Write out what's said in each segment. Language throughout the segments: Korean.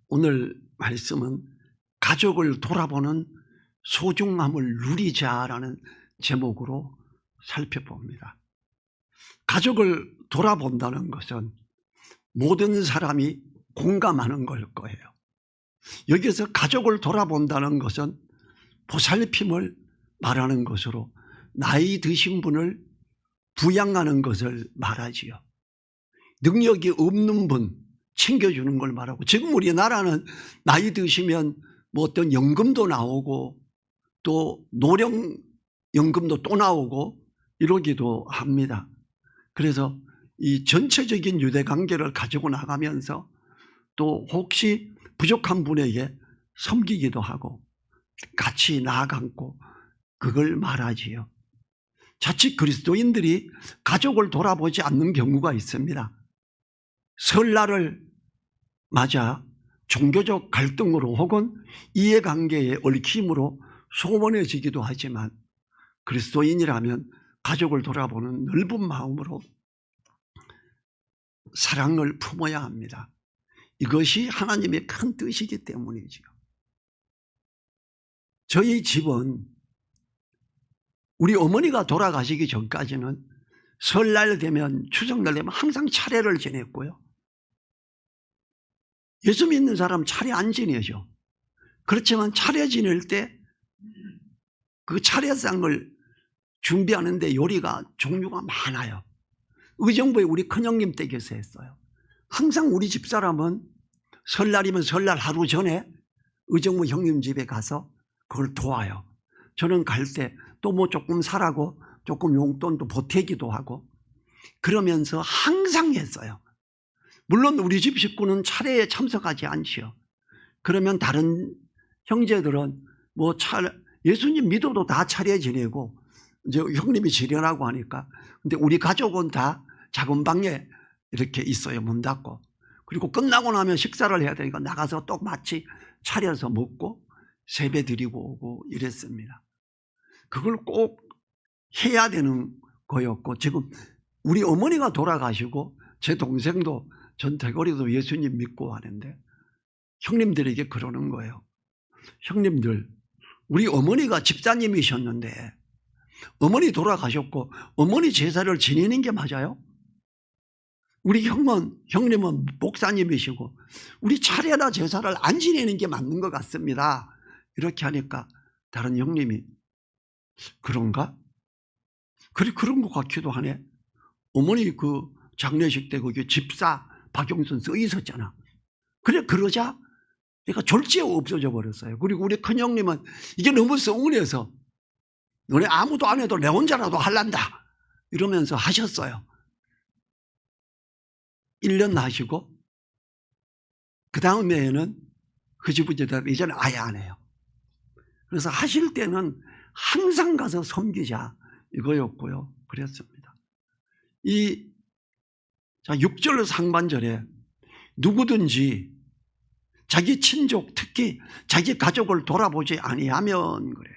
오늘 말씀은 가족을 돌아보는 소중함을 누리자라는 제목으로 살펴봅니다. 가족을 돌아본다는 것은 모든 사람이 공감하는 걸 거예요. 여기서 가족을 돌아본다는 것은 보살핌을 말하는 것으로 나이 드신 분을 부양하는 것을 말하지요. 능력이 없는 분 챙겨주는 걸 말하고, 지금 우리나라는 나이 드시면 뭐 어떤 연금도 나오고 또 노령연금도 또 나오고 이러기도 합니다. 그래서 이 전체적인 유대관계를 가지고 나가면서 또 혹시 부족한 분에게 섬기기도 하고 같이 나아가고 그걸 말하지요. 자칫 그리스도인들이 가족을 돌아보지 않는 경우가 있습니다. 설날을 맞아 종교적 갈등으로 혹은 이해관계의 얽힘으로 소원해지기도 하지만, 그리스도인이라면 가족을 돌아보는 넓은 마음으로 사랑을 품어야 합니다. 이것이 하나님의 큰 뜻이기 때문이지요. 저희 집은 우리 어머니가 돌아가시기 전까지는 설날 되면 추석날 되면 항상 차례를 지냈고요. 예수 믿는 사람 차례 안 지내죠. 그렇지만 차례 지낼 때 그 차례상을 준비하는데 요리가 종류가 많아요. 의정부에 우리 큰형님 댁에서 했어요. 항상 우리 집사람은 설날이면 설날 하루 전에 의정부 형님 집에 가서 그걸 도와요. 저는 갈 때 또 뭐 조금 사라고 조금 용돈도 보태기도 하고 그러면서 항상 했어요. 물론 우리 집 식구는 차례에 참석하지 않지요. 그러면 다른 형제들은 뭐 예수님 믿어도 다 차례 지내고 이제 형님이 지내라고 하니까. 근데 우리 가족은 다 작은 방에 이렇게 있어요. 문 닫고. 그리고 끝나고 나면 식사를 해야 되니까 나가서 또 마치 차려서 먹고 세배 드리고 오고 이랬습니다. 그걸 꼭 해야 되는 거였고, 지금 우리 어머니가 돌아가시고 제 동생도 전태거리도 예수님 믿고 하는데 형님들에게 그러는 거예요. 형님들, 우리 어머니가 집사님이셨는데 어머니 돌아가셨고 어머니 제사를 지내는 게 맞아요? 우리 형님은 목사님이시고 우리 차례나 제사를 안 지내는 게 맞는 것 같습니다. 이렇게 하니까 다른 형님이 그런가? 그런 것 같기도 하네. 어머니 그 장례식 때 거기 집사 박용순 써 있었잖아. 그러자 그러니까 졸지에 없어져 버렸어요. 그리고 우리 큰형님은 이게 너무 서운해서 너네 아무도 안 해도 내 혼자라도 할란다 이러면서 하셨어요. 1년 하시고 그 다음에는 그 집은 이제는 아예 안 해요. 그래서 하실 때는 항상 가서 섬기자 이거였고요. 그랬습니다. 6절 상반절에 누구든지 자기 친족 특히 자기 가족을 돌아보지 아니하면 그래요.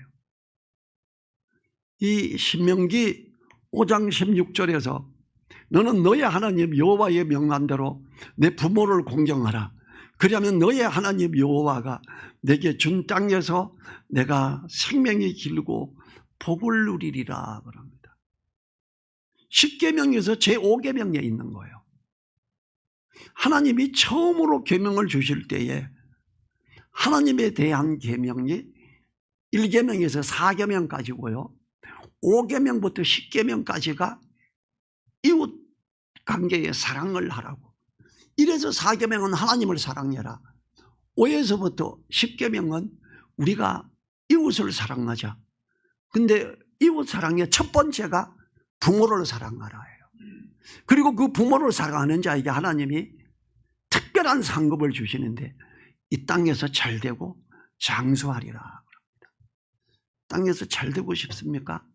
이 신명기 5장 16절에서 너는 너의 하나님 여호와의 명한대로 내 부모를 공경하라. 그러면 너의 하나님 여호와가 내게 준 땅에서 내가 생명이 길고 복을 누리리라 그럽니다. 10계명에서 제5계명에 있는 거예요. 하나님이 처음으로 계명을 주실 때에 하나님에 대한 계명이 1계명에서 4계명까지고요. 5계명부터 10계명까지가 이웃 관계에 사랑을 하라고. 1에서 4계명은 하나님을 사랑해라. 5에서부터 10계명은 우리가 이웃을 사랑하자. 근데 이웃 사랑의 첫 번째가 부모를 사랑하라예요. 그리고 그 부모를 사랑하는 자에게 하나님이 특별한 상급을 주시는데 이 땅에서 잘되고 장수하리라 그럽니다. 땅에서 잘되고 싶습니까?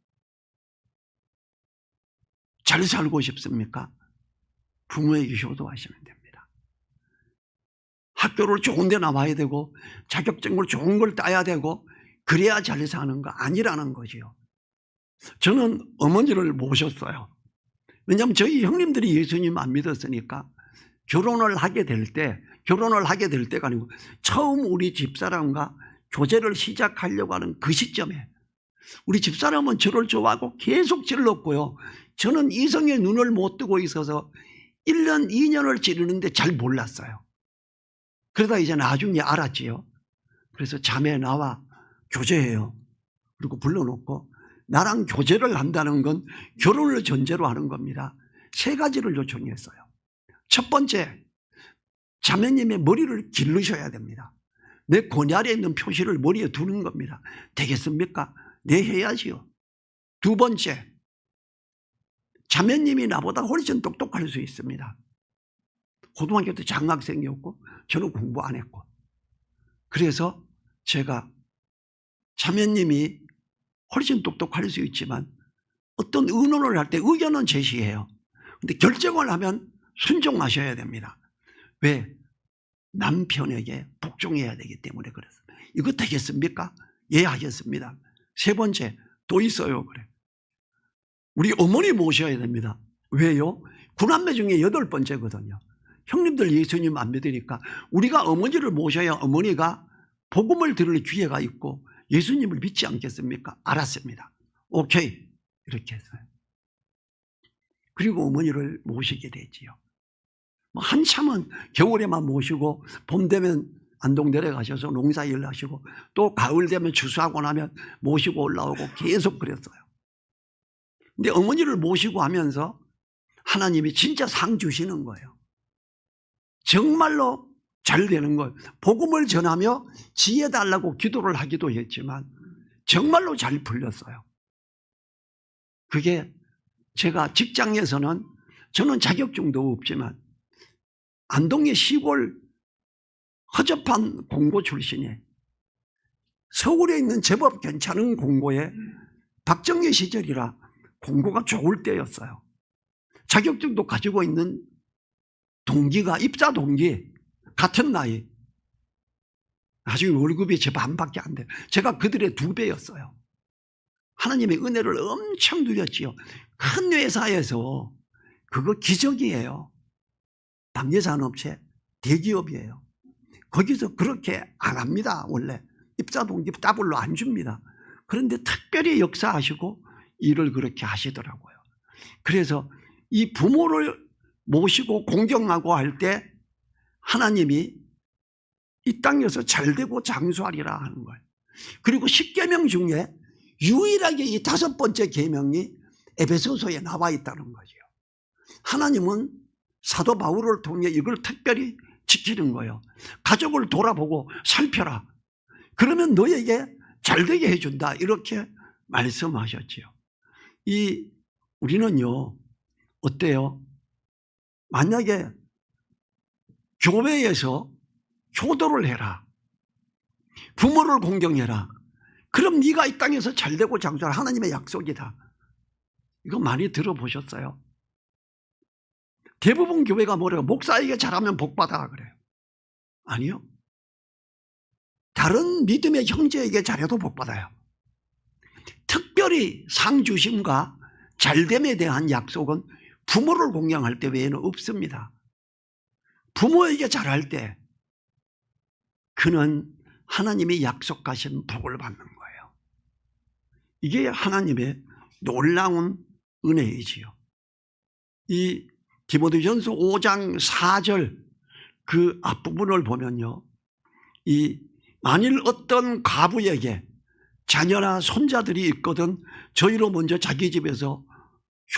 잘 살고 싶습니까? 부모에게 효도하시면 됩니다. 학교를 좋은 데 나와야 되고 자격증을 좋은 걸 따야 되고 그래야 잘 사는 거 아니라는 거지요. 저는 어머니를 모셨어요. 왜냐하면 저희 형님들이 예수님 안 믿었으니까 결혼을 하게 될 때가 아니고 처음 우리 집사람과 교제를 시작하려고 하는 그 시점에 우리 집사람은 저를 좋아하고 계속 저를 얻고요. 저는 이성의 눈을 못 뜨고 있어서 1년, 2년을 지르는데 잘 몰랐어요. 그러다 이제 나중에 알았지요. 그래서 자매 나와 교제해요. 그리고 불러놓고 나랑 교제를 한다는 건 결혼을 전제로 하는 겁니다. 3가지를 요청했어요. 첫 번째, 자매님의 머리를 기르셔야 됩니다. 내 고뇌에 있는 표시를 머리에 두는 겁니다. 되겠습니까? 네, 해야지요. 두 번째, 자매님이 나보다 훨씬 똑똑할 수 있습니다. 고등학교 때 장학생이었고 저는 공부 안 했고, 그래서 제가 자매님이 훨씬 똑똑할 수 있지만 어떤 의논을 할 때 의견은 제시해요. 근데 결정을 하면 순종하셔야 됩니다. 왜? 남편에게 복종해야 되기 때문에 그렇습니다. 이거 되겠습니까? 예, 하겠습니다. 3번째, 또 있어요. 그래. 우리 어머니 모셔야 됩니다. 왜요? 9남매 중에 8번째거든요. 형님들 예수님 안 믿으니까 우리가 어머니를 모셔야 어머니가 복음을 들을 기회가 있고 예수님을 믿지 않겠습니까? 알았습니다. 오케이. 이렇게 했어요. 그리고 어머니를 모시게 되지요. 한참은 겨울에만 모시고 봄 되면 안동 내려가셔서 농사일 하시고 또 가을 되면 추수하고 나면 모시고 올라오고 계속 그랬어요. 근데 어머니를 모시고 하면서 하나님이 진짜 상 주시는 거예요. 정말로 잘 되는 거예요. 복음을 전하며 지혜 달라고 기도를 하기도 했지만 정말로 잘 풀렸어요. 그게 제가 직장에서는 저는 자격증도 없지만 안동의 시골 허접한 공고 출신에 서울에 있는 제법 괜찮은 공고에 박정희 시절이라 공고가 좋을 때였어요. 자격증도 가지고 있는 동기가 입사 동기 같은 나이, 나중에 월급이 제 반밖에 안 돼요. 제가 그들의 2배였어요. 하나님의 은혜를 엄청 누렸지요. 큰 회사에서 그거 기적이에요. 방예산업체 대기업이에요. 거기서 그렇게 안 합니다. 원래 입사 동기 더블로 안 줍니다. 그런데 특별히 역사하시고 일을 그렇게 하시더라고요. 그래서 이 부모를 모시고 공경하고 할 때 하나님이 이 땅에서 잘되고 장수하리라 하는 거예요. 그리고 10계명 중에 유일하게 이 5번째 계명이 에베소서에 나와 있다는 거죠. 하나님은 사도 바울을 통해 이걸 특별히 지키는 거예요. 가족을 돌아보고 살펴라. 그러면 너에게 잘되게 해준다. 이렇게 말씀하셨지요. 우리는요, 어때요? 만약에 교회에서 효도를 해라, 부모를 공경해라, 그럼 네가 이 땅에서 잘되고 장수하라. 하나님의 약속이다. 이거 많이 들어보셨어요? 대부분 교회가 뭐래요? 목사에게 잘하면 복받아 그래요. 아니요. 다른 믿음의 형제에게 잘해도 복받아요. 특별히 상주심과 잘됨에 대한 약속은 부모를 공경할 때 외에는 없습니다. 부모에게 잘할 때 그는 하나님이 약속하신 복을 받는 거예요. 이게 하나님의 놀라운 은혜이지요. 이 디모데전서 5장 4절 그 앞부분을 보면요, 만일 어떤 과부에게 자녀나 손자들이 있거든 저희로 먼저 자기 집에서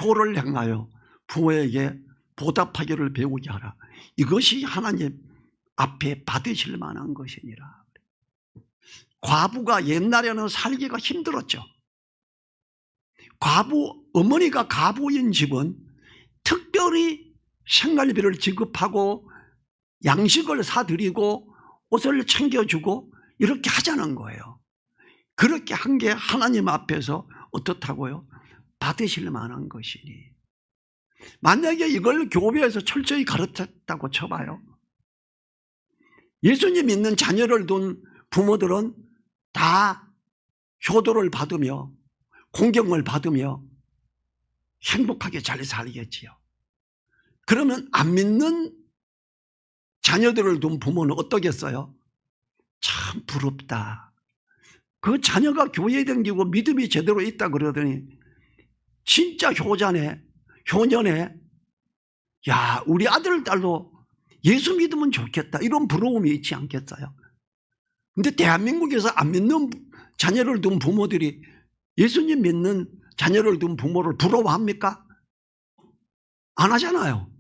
효를 행하여 부모에게 보답하기를 배우게 하라. 이것이 하나님 앞에 받으실 만한 것이니라. 과부가 옛날에는 살기가 힘들었죠. 어머니가 과부인 집은 특별히 생활비를 지급하고 양식을 사드리고 옷을 챙겨주고 이렇게 하자는 거예요. 그렇게 한 게 하나님 앞에서 어떻다고요? 받으실 만한 것이니. 만약에 이걸 교회에서 철저히 가르쳤다고 쳐봐요. 예수님 믿는 자녀를 둔 부모들은 다 효도를 받으며 공경을 받으며 행복하게 잘 살겠지요. 그러면 안 믿는 자녀들을 둔 부모는 어떠겠어요? 참 부럽다. 그 자녀가 교회에 다니고 믿음이 제대로 있다 그러더니 진짜 효자네, 효녀네. 야, 우리 아들, 딸도 예수 믿으면 좋겠다. 이런 부러움이 있지 않겠어요? 근데 대한민국에서 안 믿는 자녀를 둔 부모들이 예수님 믿는 자녀를 둔 부모를 부러워합니까? 안 하잖아요.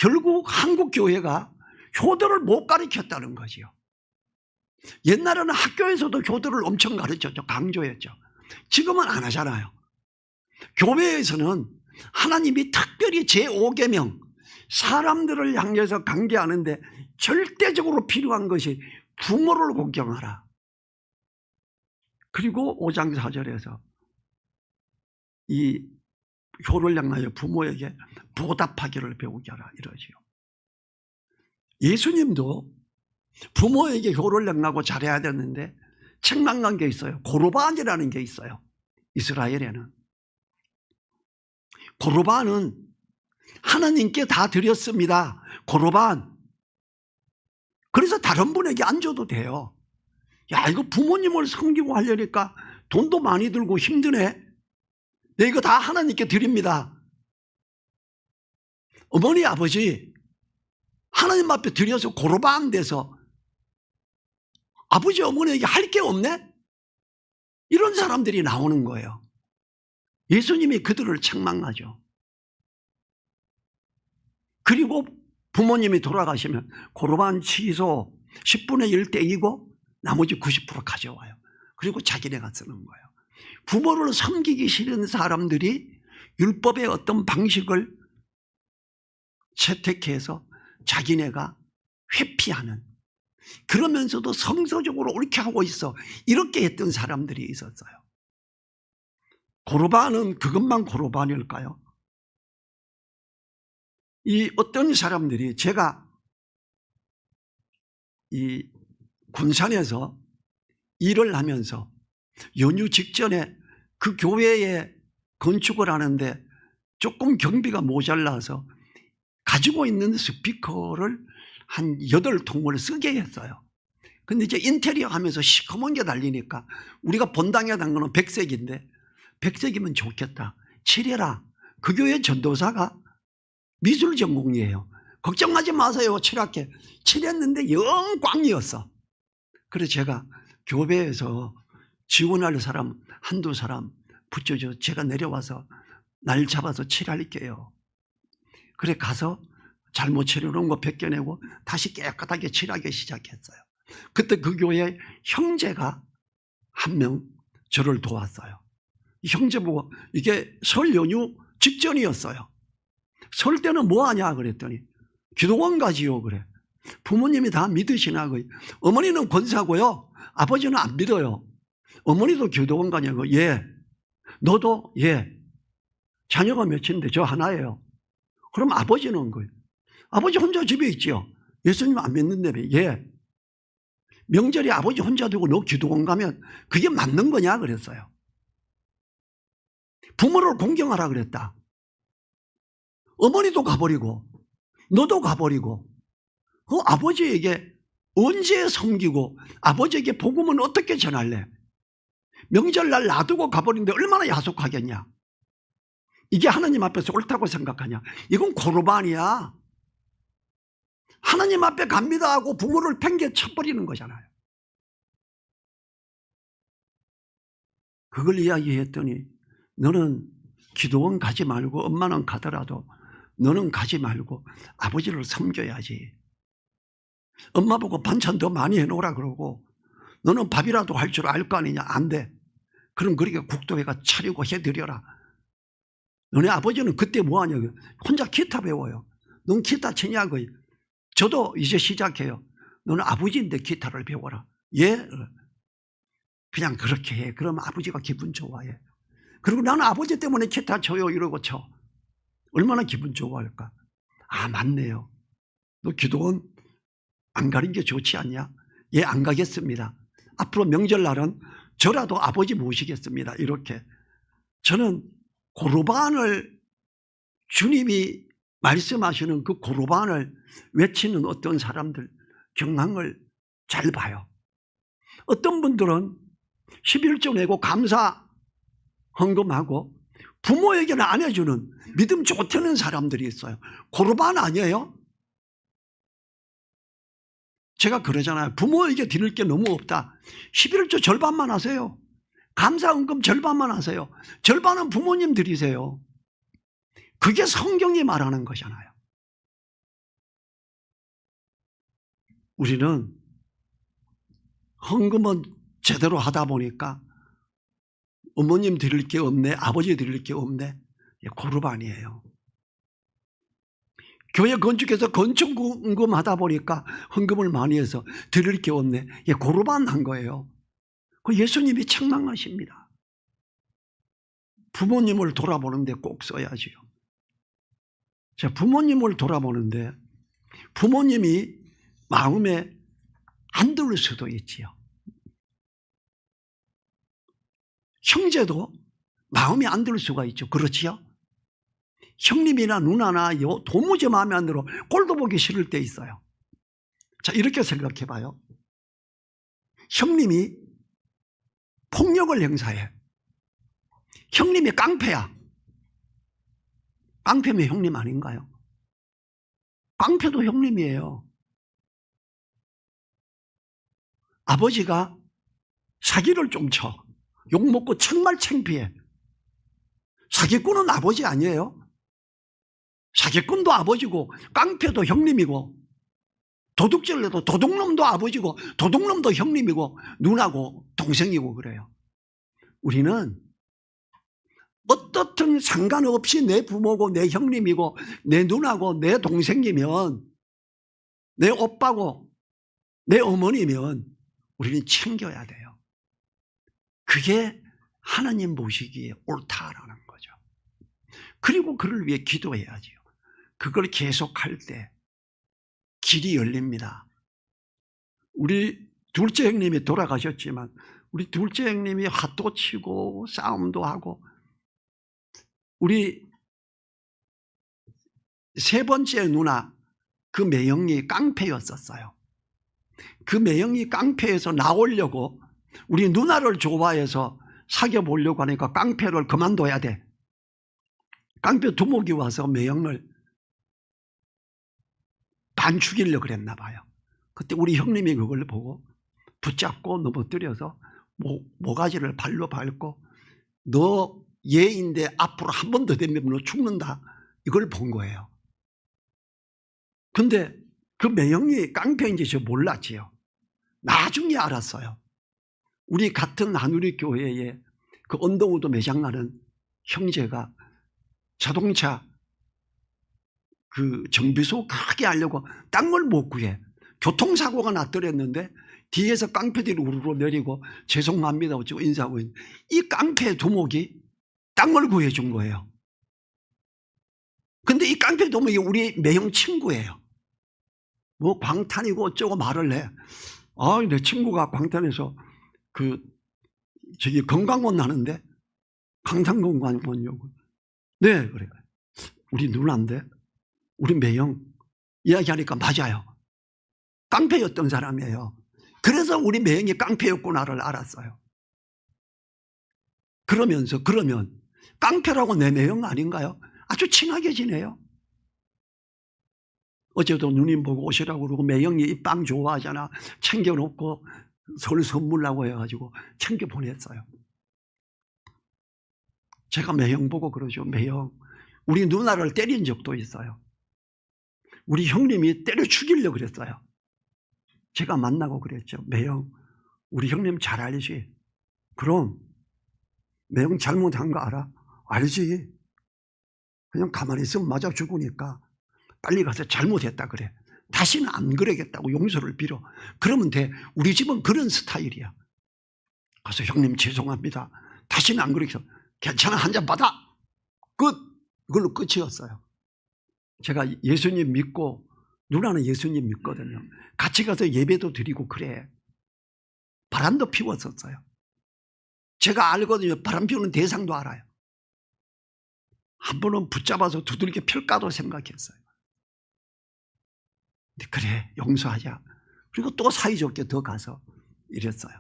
결국 한국 교회가 효도를 못 가르쳤다는 거지요. 옛날에는 학교에서도 효도를 엄청 가르쳤죠. 강조했죠. 지금은 안 하잖아요. 교회에서는 하나님이 특별히 제5계명 사람들을 향해서 관계하는데 절대적으로 필요한 것이 부모를 공경하라. 그리고 5장 4절에서 이 효를 향하여 부모에게 보답하기를 배우게 하라 이러지요. 예수님도 부모에게 효를 향하고 잘해야 되는데 책망한 게 있어요. 고르반이라는 게 있어요. 이스라엘에는. 고르반은 하나님께 다 드렸습니다. 고르반. 그래서 다른 분에게 안 줘도 돼요. 야, 이거 부모님을 섬기고 하려니까 돈도 많이 들고 힘드네. 네, 이거 다 하나님께 드립니다. 어머니, 아버지 하나님 앞에 드려서 고르반 돼서 아버지, 어머니에게 할 게 없네? 이런 사람들이 나오는 거예요. 예수님이 그들을 책망하죠. 그리고 부모님이 돌아가시면 고르반 취소 10분의 1 떼이고 나머지 90% 가져와요. 그리고 자기네가 쓰는 거예요. 부모를 섬기기 싫은 사람들이 율법의 어떤 방식을 채택해서 자기네가 회피하는, 그러면서도 성서적으로 옳게 하고 있어, 이렇게 했던 사람들이 있었어요. 고르반은 그것만 고르반일까요? 이 어떤 사람들이, 제가 이 군산에서 일을 하면서 연휴 직전에 그 교회에 건축을 하는데 조금 경비가 모자라서 가지고 있는 스피커를 한 8통을 쓰게 했어요. 근데 이제 인테리어 하면서 시커먼 게 달리니까 우리가 본당에 단 거는 백색인데, 백색이면 좋겠다, 칠해라. 그 교회 전도사가 미술 전공이에요. 걱정하지 마세요, 칠할게. 칠했는데 영 꽝이었어. 그래서 제가 교회에서 지원할 사람 한두 사람 붙여줘, 제가 내려와서 날 잡아서 칠할게요. 그래 가서 잘못 칠해놓은 거 벗겨내고 다시 깨끗하게 칠하기 시작했어요. 그때 그 교회 형제가 한 명 저를 도왔어요. 형제 보고, 이게 설 연휴 직전이었어요. 설 때는 뭐 하냐 그랬더니 기도원 가지요 그래. 부모님이 다 믿으시나? 어머니는 권사고요, 아버지는 안 믿어요. 어머니도 기도원 가냐고. 예. 너도? 예. 자녀가 몇인데? 저 하나예요. 그럼 아버지는 거예요. 아버지 혼자 집에 있지요. 예수님 안 믿는다며. 예. 명절에 아버지 혼자 두고 너 기도원 가면 그게 맞는 거냐 그랬어요. 부모를 공경하라 그랬다. 어머니도 가버리고 너도 가버리고 그 아버지에게 언제 섬기고 아버지에게 복음은 어떻게 전할래? 명절날 놔두고 가버리는데 얼마나 야속하겠냐? 이게 하나님 앞에서 옳다고 생각하냐? 이건 고르반이야. 하나님 앞에 갑니다 하고 부모를 팽개 쳐버리는 거잖아요. 그걸 이야기했더니 너는 기도원 가지 말고, 엄마는 가더라도 너는 가지 말고 아버지를 섬겨야지. 엄마 보고 반찬 더 많이 해놓으라 그러고 너는 밥이라도 할 줄 알 거 아니냐? 안 돼. 그럼 그렇게 국도회가 차리고 해드려라. 너네 아버지는 그때 뭐하냐? 혼자 기타 배워요. 넌 기타 치냐고. 저도 이제 시작해요. 너는 아버지인데 기타를 배워라. 예? 그냥 그렇게 해. 그럼 아버지가 기분 좋아해. 그리고 나는 아버지 때문에 기타 쳐요 이러고 쳐. 얼마나 기분 좋아할까? 아, 맞네요. 너 기도원 안 가는 게 좋지 않냐? 예, 안 가겠습니다. 앞으로 명절날은 저라도 아버지 모시겠습니다. 이렇게. 저는 고르반을 주님이 말씀하시는 그 고르반을 외치는 어떤 사람들 경향을 잘 봐요. 어떤 분들은 11조 내고 감사 헌금하고 부모에게는 안 해주는 믿음 좋다는 사람들이 있어요. 고르반 아니에요? 제가 그러잖아요. 부모에게 드릴 게 너무 없다. 11조 절반만 하세요. 감사 헌금 절반만 하세요. 절반은 부모님 드리세요. 그게 성경이 말하는 거잖아요. 우리는 헌금은 제대로 하다 보니까 어머님 드릴 게 없네, 아버지 드릴 게 없네. 고르반이에요. 교회 건축해서 건축 헌금 하다 보니까 헌금을 많이 해서 드릴 게 없네. 고르반 한 거예요. 그 예수님이 책망하십니다. 부모님을 돌아보는데 꼭 써야지요. 자, 부모님을 돌아보는데 부모님이 마음에 안 들 수도 있지요. 형제도 마음에 안 들 수가 있죠. 그렇지요? 형님이나 누나나 도무지 마음에 안 들어 꼴도 보기 싫을 때 있어요. 자, 이렇게 생각해 봐요. 형님이 폭력을 행사해. 형님이 깡패야. 깡패면 형님 아닌가요? 깡패도 형님이에요. 아버지가 사기를 좀 쳐. 욕먹고 정말 창피해. 사기꾼은 아버지 아니에요? 사기꾼도 아버지고 깡패도 형님이고 도둑질래도 도둑놈도 아버지고 도둑놈도 형님이고 누나고 동생이고 그래요. 우리는 어떻든 상관없이 내 부모고 내 형님이고 내 누나고 내 동생이면 내 오빠고 내 어머니면 우리는 챙겨야 돼요. 그게 하나님 보시기에 옳다라는 거죠. 그리고 그를 위해 기도해야지요. 그걸 계속할 때 길이 열립니다. 우리 둘째 형님이 돌아가셨지만 우리 둘째 형님이 핫도 치고 싸움도 하고 우리 세 번째 누나 그 매형이 깡패였었어요. 그 매형이 깡패에서 나오려고 우리 누나를 좋아해서 사귀어 보려고 하니까 깡패를 그만둬야 돼. 깡패 두목이 와서 매형을 반 죽이려고 그랬나 봐요. 그때 우리 형님이 그걸 보고 붙잡고 넘어뜨려서 모가지를 발로 밟고 너 얘인데 앞으로 한 번 더 되면 너 죽는다. 이걸 본 거예요. 근데 그 매형이 깡패인지 저 몰랐지요. 나중에 알았어요. 우리 같은 한우리 교회에 그 언덕우도 매장하는 형제가 자동차 그 정비소 크게 하려고 땅을 못 구해. 교통사고가 났더랬는데 뒤에서 깡패들이 우르르 내리고 죄송합니다 어쩌고 인사하고 있는데 이 깡패 두목이 땅을 구해준 거예요. 근데 이 깡패 두목이 우리 매형 친구예요. 뭐 광탄이고 어쩌고 말을 해. 아, 내 친구가 광탄에서 저기 건강원 하는데 강산건강원이냐고. 네, 그래요. 우리 누나인데 우리 매형 이야기하니까 맞아요. 깡패였던 사람이에요. 그래서 우리 매형이 깡패였구나를 알았어요. 그러면 깡패라고 내 매형 아닌가요? 아주 친하게 지내요. 어제도 누님 보고 오시라고 그러고 매형이 이 빵 좋아하잖아. 챙겨놓고 설 선물라고 해가지고 챙겨 보냈어요. 제가 매형 보고 그러죠. 매형, 우리 누나를 때린 적도 있어요. 우리 형님이 때려 죽이려고 그랬어요. 제가 만나고 그랬죠. 매형, 우리 형님 잘 알지? 그럼 매형 잘못한 거 알아? 알지? 그냥 가만히 있으면 맞아 죽으니까 빨리 가서 잘못했다 그래. 다시는 안 그러겠다고 용서를 빌어. 그러면 돼. 우리 집은 그런 스타일이야. 가서 형님 죄송합니다. 다시는 안 그러겠어. 괜찮아, 한 잔 받아. 끝. 이걸로 끝이었어요. 제가 예수님 믿고 누나는 예수님 믿거든요. 같이 가서 예배도 드리고 그래. 바람도 피웠었어요. 제가 알거든요. 바람 피우는 대상도 알아요. 한 번은 붙잡아서 두들겨 펼까도 생각했어요. 그래, 용서하자. 그리고 또 사이좋게 더 가서 이랬어요.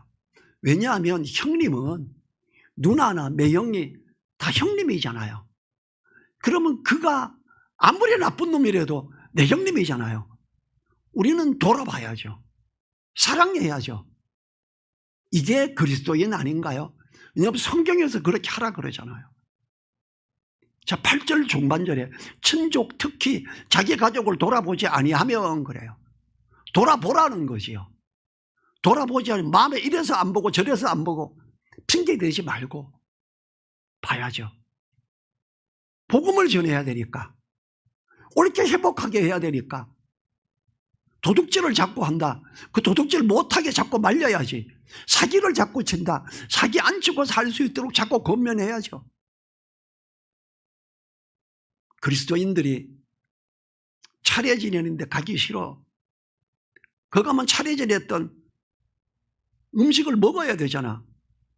왜냐하면 형님은 누나나 매형이 다 형님이잖아요. 그러면 그가 아무리 나쁜 놈이라도 내 형님이잖아요. 우리는 돌아봐야죠. 사랑해야죠. 이게 그리스도인 아닌가요? 왜냐하면 성경에서 그렇게 하라 그러잖아요. 자, 8절 중반절에 친족 특히 자기 가족을 돌아보지 아니하면 그래요. 돌아보라는 것이요. 돌아보지 않으면 마음에 이래서 안 보고 저래서 안 보고 핑계 대지 말고 봐야죠. 복음을 전해야 되니까. 옳게 회복하게 해야 되니까. 도둑질을 자꾸 한다. 그 도둑질 못하게 자꾸 말려야지. 사기를 자꾸 친다. 사기 안 치고 살 수 있도록 자꾸 권면해야죠. 그리스도인들이 차례 지내는데 가기 싫어. 거기 가면 차례 지냈던 음식을 먹어야 되잖아.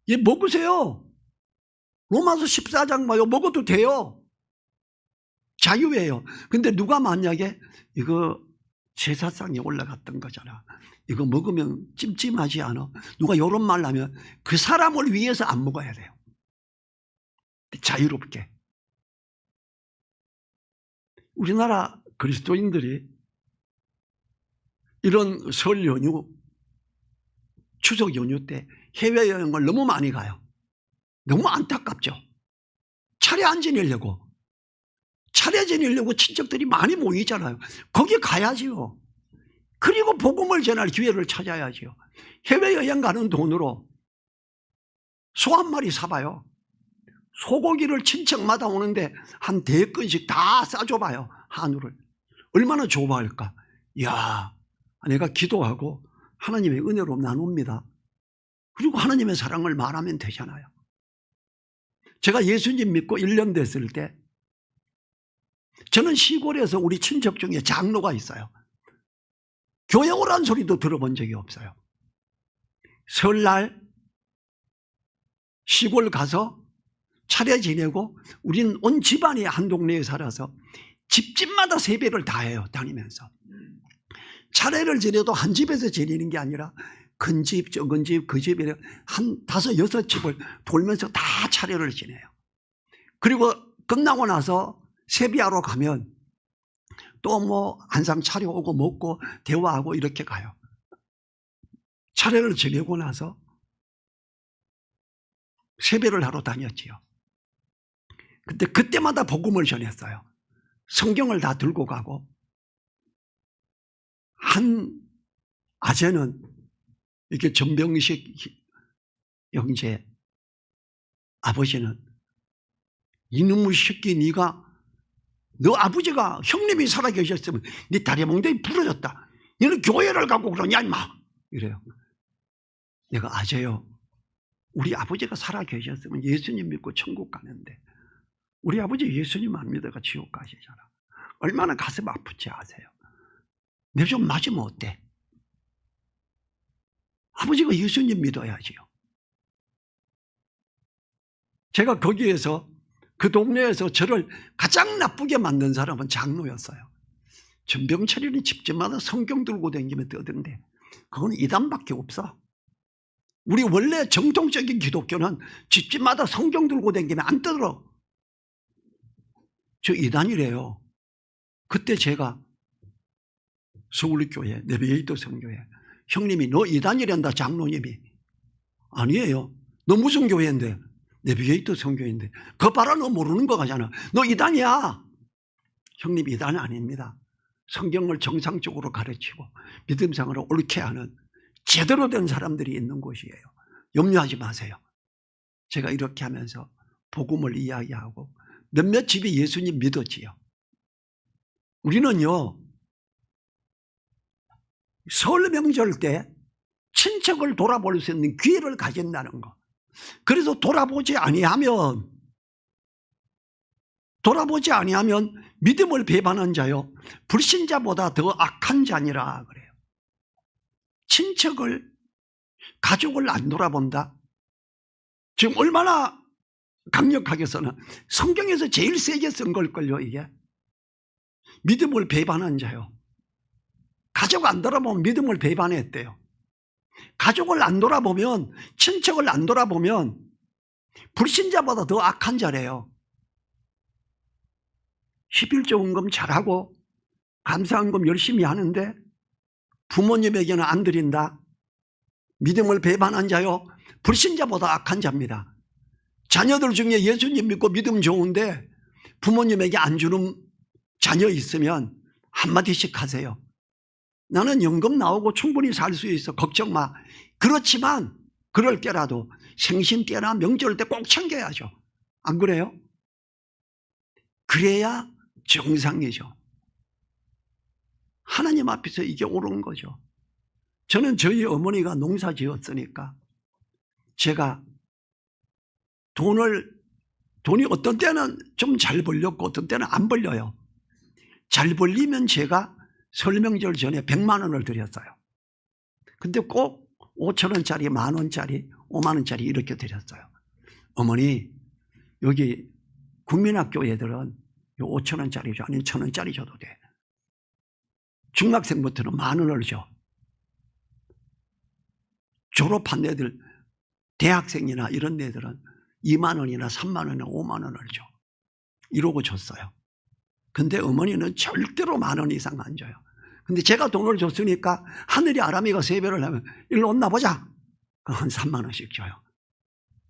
얘 먹으세요. 로마서 14장 봐요. 먹어도 돼요. 자유예요. 근데 누가 만약에 이거 제사상에 올라갔던 거잖아. 이거 먹으면 찜찜하지 않아? 누가 이런 말 하면 그 사람을 위해서 안 먹어야 돼요. 자유롭게. 우리나라 그리스도인들이 이런 설 연휴, 추석 연휴 때 해외여행을 너무 많이 가요. 너무 안타깝죠. 차례 안 지내려고. 차례 지내려고 친척들이 많이 모이잖아요. 거기 가야지요. 그리고 복음을 전할 기회를 찾아야지요. 해외여행 가는 돈으로 소 한 마리 사봐요. 소고기를 친척마다 오는데 한 4건씩 다 싸줘봐요. 한우를. 얼마나 좋아할까. 이야, 내가 기도하고 하나님의 은혜로 나눕니다. 그리고 하나님의 사랑을 말하면 되잖아요. 제가 예수님 믿고 1년 됐을 때 저는 시골에서 우리 친척 중에 장로가 있어요. 교회 오라는 소리도 들어본 적이 없어요. 설날 시골 가서 차례 지내고 우린 온 집안이 한 동네에 살아서 집집마다 세배를 다 해요. 다니면서. 차례를 지내도 한 집에서 지내는 게 아니라 큰 집, 적은 집, 그 집에 한 5, 6집을 돌면서 다 차례를 지내요. 그리고 끝나고 나서 세배하러 가면 또 뭐 한상 차려오고 먹고 대화하고 이렇게 가요. 차례를 지내고 나서 세배를 하러 다녔지요. 근데 그때마다 복음을 전했어요. 성경을 다 들고 가고 한 아재는 이렇게 전병식 형제 아버지는 이놈의 새끼 네가 너 아버지가 형님이 살아계셨으면 네 다리 몽둥이 부러졌다. 너는 교회를 가고 그러냐 임마 이래요. 내가 아재요. 우리 아버지가 살아계셨으면 예수님 믿고 천국 가는데 우리 아버지 예수님 안 믿어가 지옥 가시잖아. 얼마나 가슴 아프지 아세요. 내 좀 맞으면 어때? 아버지가 예수님 믿어야지요. 제가 거기에서 그 동네에서 저를 가장 나쁘게 만든 사람은 장로였어요. 전병철이는 집집마다 성경 들고 다니면 떠든데 그건 이단밖에 없어. 우리 원래 정통적인 기독교는 집집마다 성경 들고 다니면 안 떠들어. 저 이단이래요. 그때 제가 서울교회 내비게이터 성교회 형님이 너 이단이란다 장로님이. 아니에요. 너 무슨 교회인데? 내비게이터 성교회인데. 그거 봐라 너 모르는 거 가잖아. 너 이단이야. 형님 이단 아닙니다. 성경을 정상적으로 가르치고 믿음생활을 옳게 하는 제대로 된 사람들이 있는 곳이에요. 염려하지 마세요. 제가 이렇게 하면서 복음을 이야기하고 몇몇 집이 예수님 믿었지요. 우리는요 설 명절 때 친척을 돌아볼 수 있는 기회를 가진다는 거. 그래서 돌아보지 아니하면 믿음을 배반한 자요 불신자보다 더 악한 자니라 그래요. 친척을 가족을 안 돌아본다. 지금 얼마나 강력하게 써나 성경에서 제일 세게 쓴 걸걸요. 이게 믿음을 배반한 자요 가족 안 돌아보면 믿음을 배반했대요. 가족을 안 돌아보면, 친척을 안 돌아보면 불신자보다 더 악한 자래요. 11조 헌금 잘하고 감사헌금 열심히 하는데 부모님에게는 안 드린다. 믿음을 배반한 자요, 불신자보다 악한 자입니다. 자녀들 중에 예수님 믿고 믿음 좋은데 부모님에게 안 주는 자녀 있으면 한마디씩 하세요. 나는 연금 나오고 충분히 살 수 있어. 걱정 마. 그렇지만 그럴 때라도 생신 때나 명절 때 꼭 챙겨야죠. 안 그래요? 그래야 정상이죠. 하나님 앞에서 이게 옳은 거죠. 저는 저희 어머니가 농사 지었으니까 제가 돈이 어떤 때는 좀 잘 벌렸고 어떤 때는 안 벌려요. 잘 벌리면 제가 설명절 전에 100만 원을 드렸어요. 근데 꼭 5천 원짜리, 1만 원짜리, 5만 원짜리 이렇게 드렸어요. 어머니, 여기 국민학교 애들은 5천 원짜리 줘, 아니면 1,000 원짜리 줘도 돼. 중학생부터는 1만 원을 줘. 졸업한 애들, 대학생이나 이런 애들은 2만 원이나 3만 원이나 5만 원을 줘. 이러고 줬어요. 근데 어머니는 절대로 1만 원 이상 안 줘요. 근데 제가 돈을 줬으니까 하늘이 아람이가 3배를 하면 일로 온나 보자. 한 3만 원씩 줘요.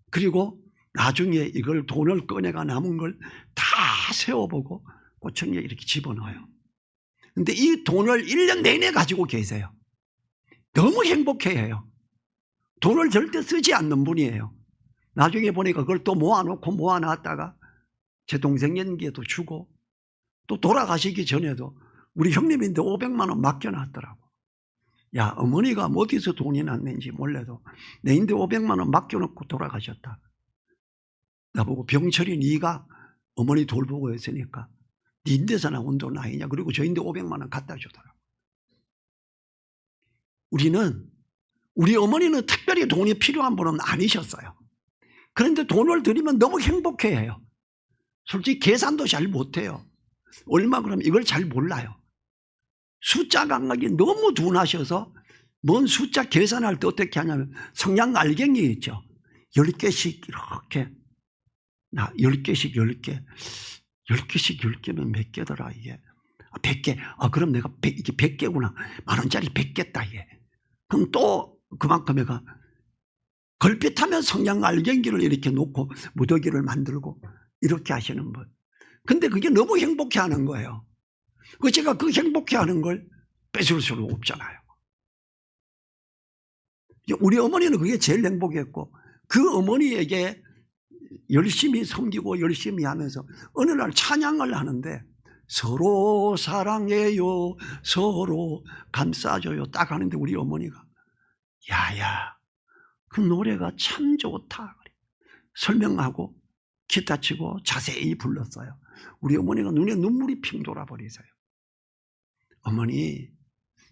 그리고 나중에 이걸 돈을 꺼내가 남은 걸 다 세워보고 고청에 이렇게 집어넣어요. 근데 이 돈을 1년 내내 가지고 계세요. 너무 행복해해요. 돈을 절대 쓰지 않는 분이에요. 나중에 보니까 그걸 또 모아놓고 모아놨다가 제 동생에게도 주고 또 돌아가시기 전에도 우리 형님인데 500만 원 맡겨놨더라고. 야, 어머니가 어디서 돈이 났는지 몰라도 내인데 500만 원 맡겨놓고 돌아가셨다. 나보고 병철이 네가 어머니 돌보고 했으니까 네 인데서 나온 돈 아니냐. 그리고 저인데 500만 원 갖다 주더라고. 우리 어머니는 특별히 돈이 필요한 분은 아니셨어요. 그런데 돈을 드리면 너무 행복해해요. 솔직히 계산도 잘 못해요. 얼마 그러면 이걸 잘 몰라요. 숫자 감각이 너무 둔하셔서 뭔 숫자 계산할 때 어떻게 하냐면 성냥 알갱이 있죠. 10개씩 이렇게 10개씩 10개 10개씩 10개면 몇 개더라 이게. 100개. 그럼 내가 이게 100개구나. 10,000원짜리 100개다 이게. 그럼 또 그만큼 내가 걸핏하면 성냥 알갱이를 이렇게 놓고 무더기를 만들고 이렇게 하시는 분. 근데 그게 너무 행복해하는 거예요. 제가 그 행복해하는 걸 뺏을 수는 없잖아요. 우리 어머니는 그게 제일 행복했고 그 어머니에게 열심히 섬기고 열심히 하면서 어느 날 찬양을 하는데 서로 사랑해요, 서로 감싸줘요 딱 하는데 우리 어머니가 야야 그 노래가 참 좋다 설명하고 기타 치고 자세히 불렀어요. 우리 어머니가 눈에 눈물이 핑 돌아버리세요. 어머니,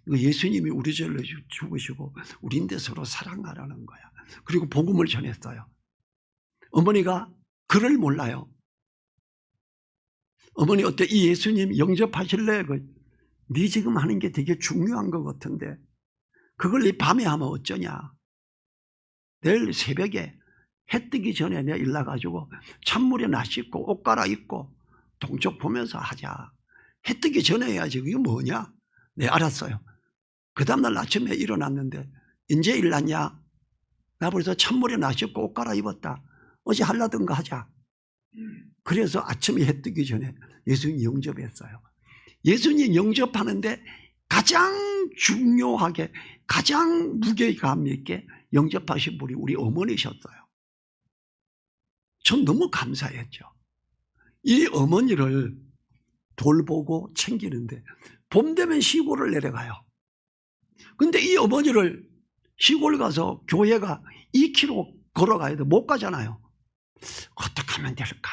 이거 예수님이 우리 죄를 죽으시고 우리인데 서로 사랑하라는 거야. 그리고 복음을 전했어요. 어머니가 글을 몰라요. 어머니 어때? 이 예수님 영접하실래? 네 지금 하는 게 되게 중요한 것 같은데 그걸 네 밤에 하면 어쩌냐? 내일 새벽에 해 뜨기 전에 내가 일나가지고 찬물에 나 씻고 옷 갈아입고 동쪽 보면서 하자. 해 뜨기 전에 해야지. 그게 뭐냐? 네, 알았어요. 그 다음날 아침에 일어났는데 이제 일났냐? 나 벌써 찬물에 나 씻고 옷 갈아입었다. 어제 하려던 거 하자. 그래서 아침에 해 뜨기 전에 예수님 영접했어요. 예수님 영접하는데 가장 중요하게 가장 무게감 있게 영접하신 분이 우리 어머니셨어요. 전 너무 감사했죠. 이 어머니를 돌보고 챙기는데 봄 되면 시골을 내려가요. 근데 이 어머니를 시골 가서 교회가 2km 걸어가야 돼. 못 가잖아요. 어떻게 하면 될까?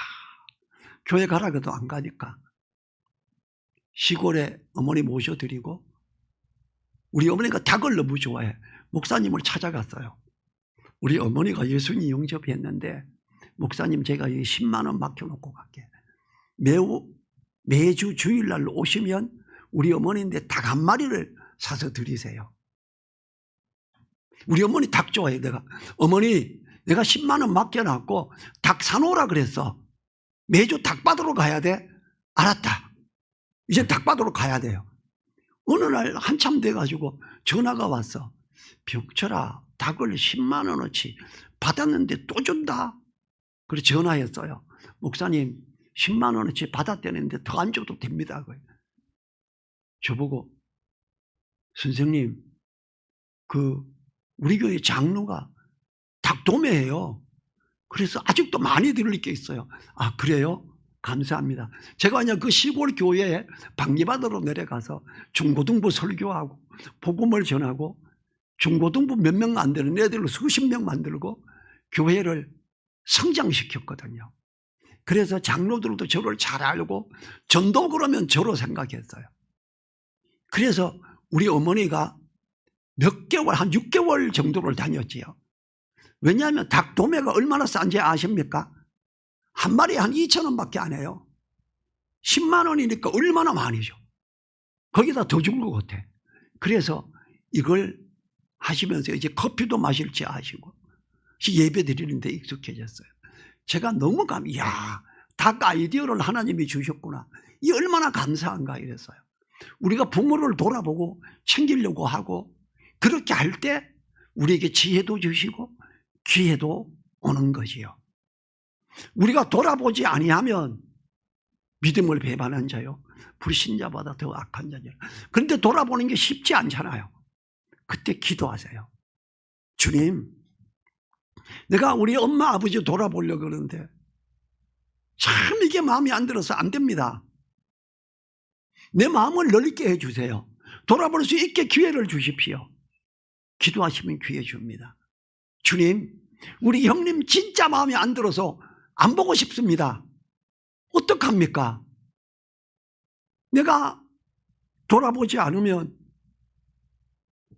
교회 가라 그래도 안 가니까 시골에 어머니 모셔드리고 우리 어머니가 닭을 너무 좋아해. 목사님을 찾아갔어요. 우리 어머니가 예수님 영접했는데 목사님 제가 여기 10만 원 맡겨놓고 갈게. 매주 주일날 오시면 우리 어머니인데 닭 한 마리를 사서 드리세요. 우리 어머니 닭 좋아해요. 어머니 내가 10만 원 맡겨놨고 닭 사놓으라 그랬어. 매주 닭 받으러 가야 돼? 알았다. 이제 닭 받으러 가야 돼요. 어느 날 한참 돼가지고 전화가 왔어. 병철아, 닭을 10만 원어치 받았는데 또 준다. 그래서 전화했어요. 목사님 10만 원어치 받았다는데 더 안 줘도 됩니다. 저보고 선생님 우리 교회 장로가 닭 도매해요. 그래서 아직도 많이 드릴 게 있어요. 아 그래요? 감사합니다. 제가 그냥 그 시골 교회에 방리바다로 내려가서 중고등부 설교하고 복음을 전하고 중고등부 몇 명 만드는 애들로 수십 명 만들고 교회를 성장시켰거든요. 그래서 장로들도 저를 잘 알고 전도 그러면 저로 생각했어요. 그래서 우리 어머니가 몇 개월, 한 6개월 정도를 다녔지요. 왜냐하면 닭 도매가 얼마나 싼지 아십니까? 한 마리에 한 2,000원밖에 안 해요. 10만 원이니까 얼마나 많이죠. 거기다 더 준 것 같아. 그래서 이걸 하시면서 이제 커피도 마실지 아시고 예배 드리는데 익숙해졌어요. 제가 너무 닭 아이디어를 하나님이 주셨구나. 이 얼마나 감사한가 이랬어요. 우리가 부모를 돌아보고 챙기려고 하고 그렇게 할 때 우리에게 지혜도 주시고 기회도 오는 것이요. 우리가 돌아보지 아니하면 믿음을 배반한 자요 불신자보다 더 악한 자냐. 그런데 돌아보는 게 쉽지 않잖아요. 그때 기도하세요. 주님, 내가 우리 엄마 아버지 돌아보려고 그러는데 참 이게 마음이 안 들어서 안 됩니다. 내 마음을 넓게 해주세요. 돌아볼 수 있게 기회를 주십시오. 기도하시면 기회 줍니다. 주님, 우리 형님 진짜 마음에 안 들어서 안 보고 싶습니다. 어떡합니까? 내가 돌아보지 않으면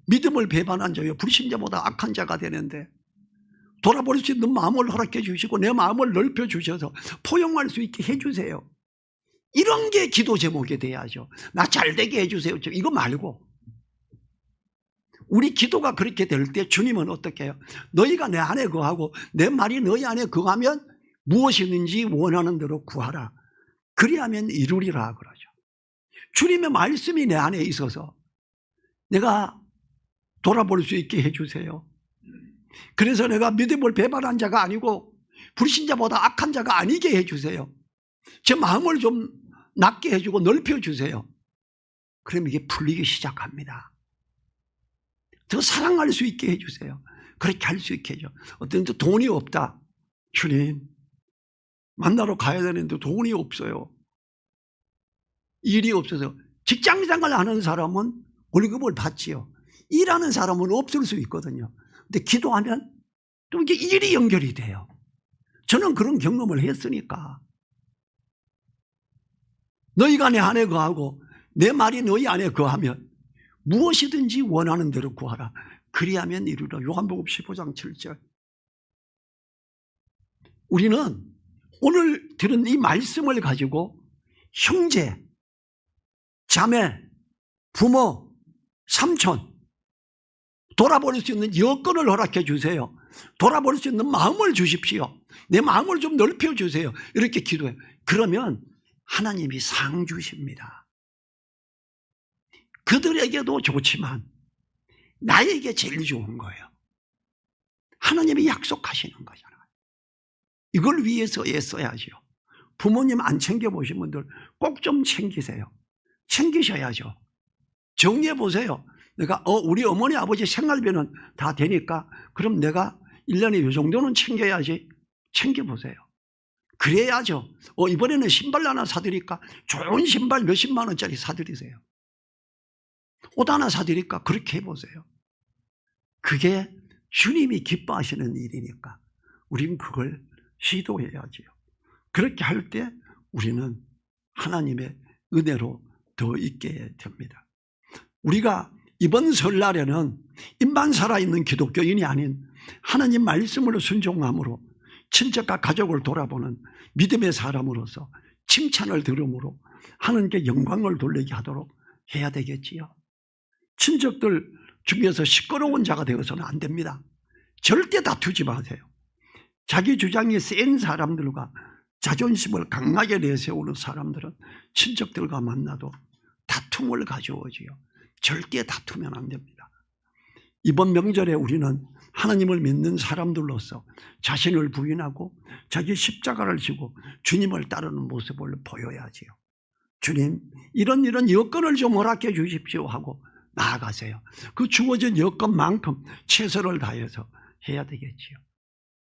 믿음을 배반한 자요 불신자보다 악한 자가 되는데 돌아볼 수 있는 마음을 허락해 주시고 내 마음을 넓혀 주셔서 포용할 수 있게 해주세요. 이런 게 기도 제목이 돼야죠. 나 잘되게 해주세요. 이거 말고 우리 기도가 그렇게 될 때 주님은 어떻게 해요? 너희가 내 안에 거하고 내 말이 너희 안에 거하면 무엇이든지 원하는 대로 구하라. 그리하면 이루리라 그러죠. 주님의 말씀이 내 안에 있어서 내가 돌아볼 수 있게 해주세요. 그래서 내가 믿음을 배반한 자가 아니고 불신자보다 악한 자가 아니게 해주세요. 제 마음을 좀 낮게 해주고 넓혀주세요. 그럼 이게 풀리기 시작합니다. 더 사랑할 수 있게 해주세요. 그렇게 할 수 있게 해줘. 어떤 데 돈이 없다. 주님, 만나러 가야 되는데 돈이 없어요. 일이 없어서. 직장생활 하는 사람은 월급을 받지요. 일하는 사람은 없을 수 있거든요. 근데 기도하면 또 이게 일이 연결이 돼요. 저는 그런 경험을 했으니까. 너희가 내 안에 거하고 내 말이 너희 안에 거하면 무엇이든지 원하는 대로 구하라. 그리하면 이루라. 요한복음 15장 7절. 우리는 오늘 들은 이 말씀을 가지고 형제, 자매, 부모, 삼촌 돌아볼 수 있는 여건을 허락해 주세요. 돌아볼 수 있는 마음을 주십시오. 내 마음을 좀 넓혀 주세요. 이렇게 기도해요. 그러면 하나님이 상 주십니다. 그들에게도 좋지만 나에게 제일 좋은 거예요. 하나님이 약속하시는 거잖아요. 이걸 위해서 애써야죠. 부모님 안 챙겨보신 분들 꼭 좀 챙기세요. 챙기셔야죠. 정리해 보세요. 내가 우리 어머니 아버지 생활비는 다 되니까 그럼 내가 1년에 이 정도는 챙겨야지. 챙겨보세요. 그래야죠. 이번에는 신발 하나 사드릴까? 좋은 신발 몇십만 원짜리 사드리세요. 옷 하나 사드릴까? 그렇게 해보세요. 그게 주님이 기뻐하시는 일이니까 우리는 그걸 시도해야지요. 그렇게 할 때 우리는 하나님의 은혜로 더 있게 됩니다. 우리가 이번 설날에는 입만 살아있는 기독교인이 아닌 하나님 말씀으로 순종함으로 친척과 가족을 돌아보는 믿음의 사람으로서 칭찬을 들음으로 하나님께 영광을 돌리게 하도록 해야 되겠지요. 친척들 중에서 시끄러운 자가 되어서는 안 됩니다. 절대 다투지 마세요. 자기 주장이 센 사람들과 자존심을 강하게 내세우는 사람들은 친척들과 만나도 다툼을 가져오지요. 절대 다투면 안 됩니다. 이번 명절에 우리는 하나님을 믿는 사람들로서 자신을 부인하고 자기 십자가를 지고 주님을 따르는 모습을 보여야지요. 주님, 이런 여건을 좀 허락해 주십시오 하고 나아가세요. 그 주어진 여건만큼 최선을 다해서 해야 되겠지요.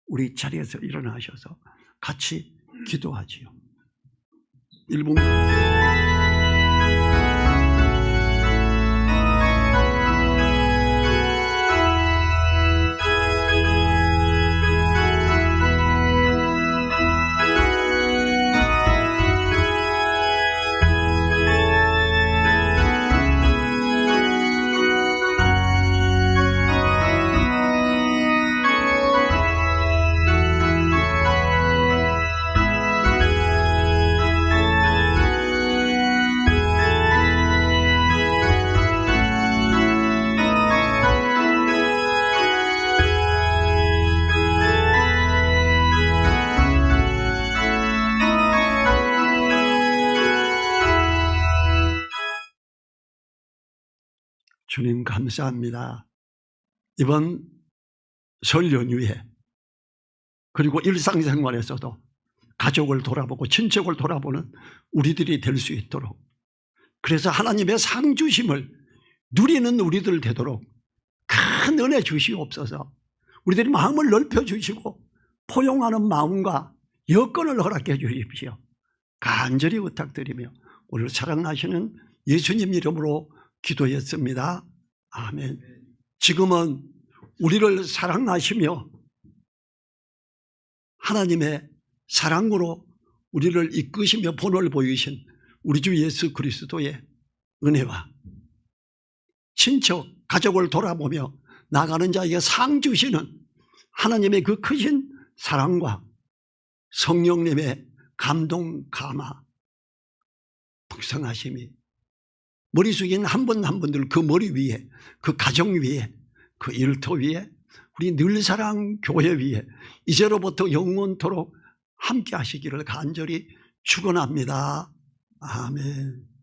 우리 자리에서 일어나셔서 같이 기도하지요. 1분. 주님 감사합니다. 이번 설 연휴에 그리고 일상생활에서도 가족을 돌아보고 친척을 돌아보는 우리들이 될 수 있도록, 그래서 하나님의 상주심을 누리는 우리들 되도록 큰 은혜 주시옵소서. 우리들이 마음을 넓혀주시고 포용하는 마음과 여건을 허락해 주십시오. 간절히 부탁드리며 오늘 사랑하시는 예수님 이름으로 기도했습니다. 아멘. 지금은 우리를 사랑하시며 하나님의 사랑으로 우리를 이끄시며 본을 보이신 우리 주 예수 그리스도의 은혜와 친척, 가족을 돌아보며 나가는 자에게 상 주시는 하나님의 그 크신 사랑과 성령님의 감동, 감화, 풍성하심이 머리 숙인 한 분 한 분들 그 머리 위에, 그 가정 위에, 그 일터 위에, 우리 늘사랑 교회 위에 이제로부터 영원토록 함께 하시기를 간절히 축원합니다. 아멘.